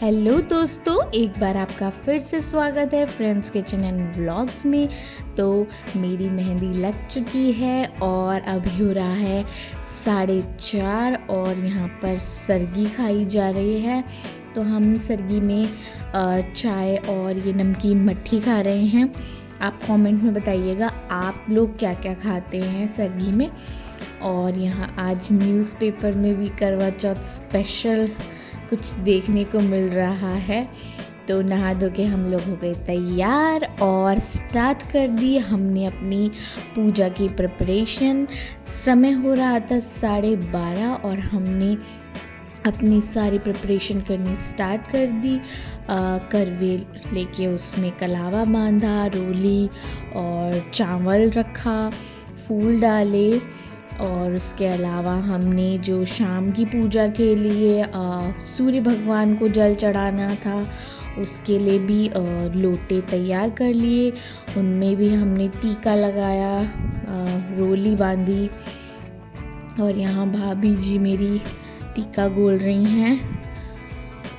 Hello दोस्तों, एक बार आपका फिर से स्वागत है फ्रेंड्स किचन एंड व्लॉग्स में। तो मेरी मेहंदी लग चुकी है और अभी हो रहा है 4:30 और यहाँ पर सरगी खाई जा रही है। तो हम सरगी में चाय और ये नमकीन मट्ठी खा रहे हैं। आप कमेंट में बताइएगा आप लोग क्या क्या खाते हैं सरगी में। और यहाँ आज न्यूज़पेपर में भी करवा चौथ स्पेशल कुछ देखने को मिल रहा है। तो नहा धो के हम लोग हो गए तैयार और स्टार्ट कर दी हमने अपनी पूजा की प्रिपरेशन। समय हो रहा था 12:30 और हमने अपनी सारी प्रिपरेशन करनी स्टार्ट कर दी। करवे लेके उसमें कलावा बांधा, रोली और चावल रखा, फूल डाले और उसके अलावा हमने जो शाम की पूजा के लिए सूर्य भगवान को जल चढ़ाना था उसके लिए भी लोटे तैयार कर लिए। उनमें भी हमने टीका लगाया, रोली बांधी और यहाँ भाभी जी मेरी टीका गोल रही हैं।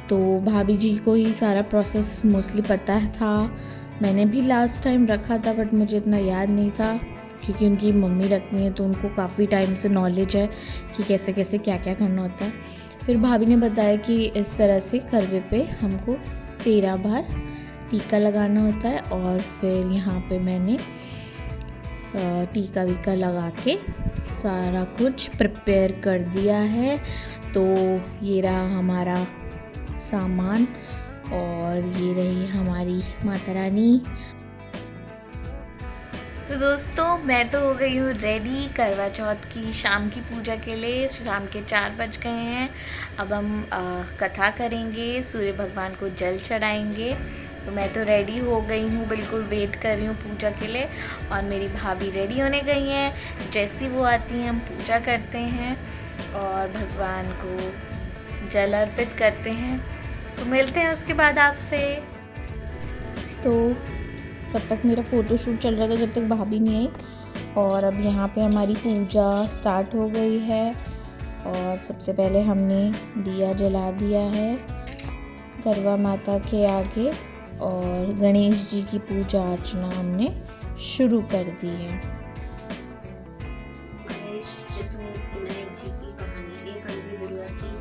तो भाभी जी को ही सारा प्रोसेस मोस्टली पता था। मैंने भी लास्ट टाइम रखा था बट मुझे इतना याद नहीं था क्योंकि उनकी मम्मी रखती हैं तो उनको काफ़ी टाइम से नॉलेज है कि कैसे कैसे क्या क्या करना होता है। फिर भाभी ने बताया कि इस तरह से करवे पे हमको 13 बार टीका लगाना होता है। और फिर यहाँ पे मैंने टीका वीका लगा के सारा कुछ प्रिपेयर कर दिया है। तो ये रहा हमारा सामान और ये रही हमारी माता रानी। तो दोस्तों मैं तो हो गई हूँ रेडी करवा चौथ की शाम की पूजा के लिए। शाम के 4 बज गए हैं। अब हम कथा करेंगे, सूर्य भगवान को जल चढ़ाएंगे। तो मैं तो रेडी हो गई हूँ, बिल्कुल वेट कर रही हूँ पूजा के लिए। और मेरी भाभी रेडी होने गई हैं। जैसी वो आती हैं हम पूजा करते हैं और भगवान को जल अर्पित करते हैं। तो मिलते हैं उसके बाद आपसे। तो तब तक मेरा फ़ोटोशूट चल रहा था जब तक भाभी नहीं आई। और अब यहाँ पे हमारी पूजा स्टार्ट हो गई है। और सबसे पहले हमने दिया जला दिया है करवा माता के आगे और गणेश जी की पूजा अर्चना हमने शुरू कर दी है। गणेश विनायक जी की कहानी। एक अंधी बुढ़िया थी,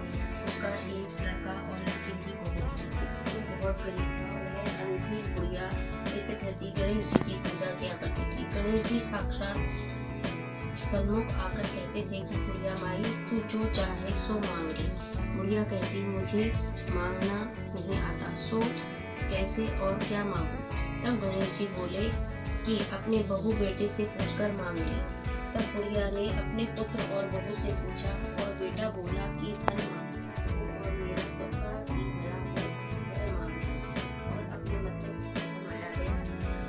उसका एक लड़का और लड़की की बहू थी। वो बहुत गरीब था। वह अंधी बुढ़िया नित्य प्रति गणेश जी की पूजा किया करती थी। गणेश जी साक्षात सन्मुख आकर कहते थे कि बुढ़िया माई तू जो चाहे सो मांग ले। बुढ़िया कहती मुझे मांगना नहीं आता, सो कैसे और क्या मांगूं। तब गणेश जी बोले कि अपने बहू बेटे से पूछकर मांग ले। तब बुढ़िया ने अपने पुत्र और बहू से पूछा और बेटा बोला कि धन मांगो और मेरा सबका ही भला हो वह मांगो और अपने मतलब माया दे,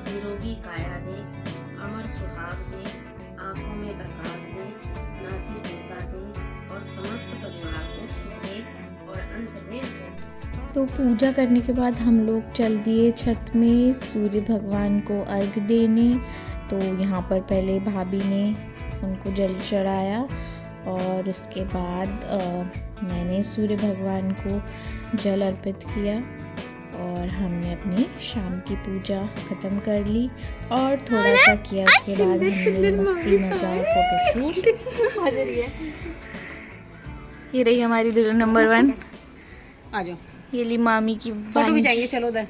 निरोगी काया दे, अमर सुहाग दे, आंखों में प्रकाश दे, नाती पोता दे और समस्त परिवार को सुख दे और अंत में। तो पूजा करने के बाद हम लोग चल दिए छत में सूर्य भगवान को अर्घ देने। तो यहाँ पर पहले भाभी ने उनको जल चढ़ाया और उसके बाद मैंने सूर्य भगवान को जल अर्पित किया और हमने अपनी शाम की पूजा ख़त्म कर ली और थोड़ा सा किया। उसके बाद हमने मस्ती मज़ा फोटोशूट। ये रही हमारी दुल्हन नंबर 1। आ जाओ, ये ली मामी की फोटो खिंचाएंगे। चलो उधर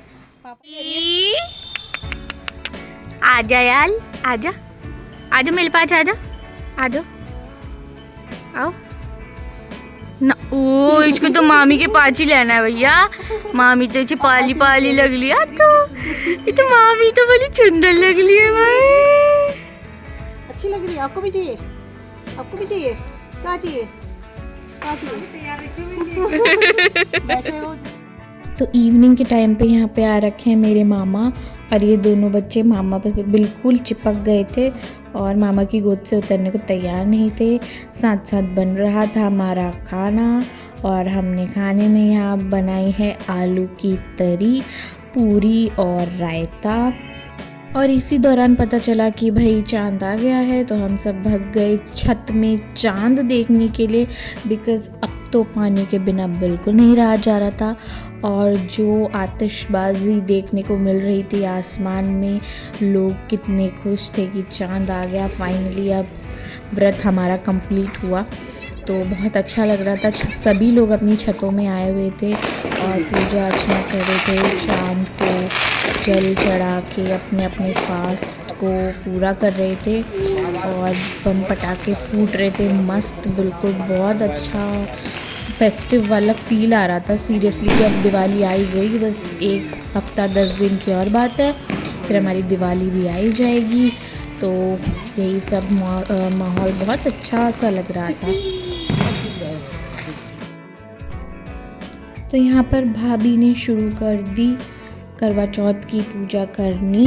आजा यार, आजा आजा मेरे पास, आजा आजा आओ ना। ओ इसको तो मामी के पास ही लेना है भैया। मामी तो इसे पाली पाली लग लिया। तो ये तो मामी तो बड़ी सुंदर लग रही है भाई। अच्छी लग रही है। आपको भी चाहिए? आपको भी चाहिए? क्या चाहिए? क्या चाहिए? वैसे वो तो इवनिंग के टाइम पे यहाँ पे आ रखे हैं मेरे मामा और ये दोनों बच्चे मामा पे बिल्कुल चिपक गए थे और मामा की गोद से उतरने को तैयार नहीं थे। साथ साथ बन रहा था हमारा खाना और हमने खाने में यहाँ बनाई है आलू की तरी, पूरी और रायता। और इसी दौरान पता चला कि भाई चांद आ गया है। तो हम सब भाग गए छत में चांद देखने के लिए बिकॉज़ अब तो पानी के बिना बिल्कुल नहीं रहा जा रहा था। और जो आतिशबाजी देखने को मिल रही थी आसमान में, लोग कितने खुश थे कि चांद आ गया फाइनली, अब व्रत हमारा कंप्लीट हुआ। तो बहुत अच्छा लग रहा था। सभी लोग अपनी छतों में आए हुए थे और पूजा अर्चना कर रहे थे, चांद को जल चढ़ा के अपने अपने फास्ट को पूरा कर रहे थे और बम पटाखे फूट रहे थे मस्त, बिल्कुल बहुत अच्छा फेस्टिव वाला फील आ रहा था सीरियसली। कि अब दिवाली आई गई, बस 1 हफ्ता 10 दिन की और बात है, फिर हमारी दिवाली भी आई जाएगी। तो यही सब माहौल बहुत अच्छा सा लग रहा था। तो यहाँ पर भाभी ने शुरू कर दी करवा चौथ की पूजा करनी।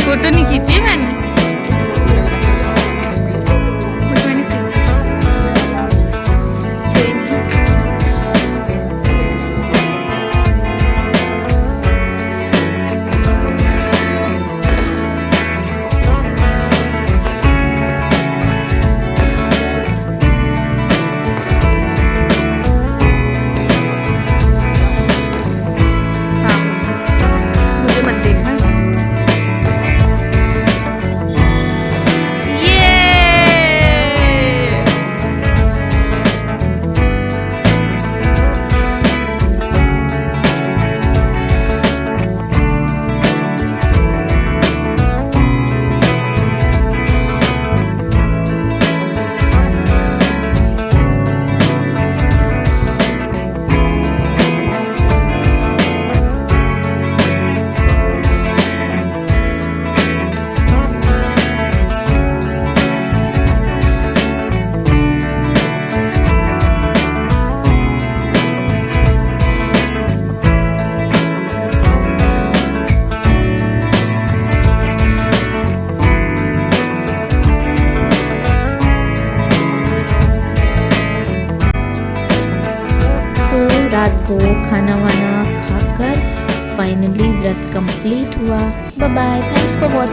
फोटो नहीं खींची मैंने। रात को खाना वाना खाकर फाइनली व्रत कंप्लीट हुआ। Bye bye, thanks for watching.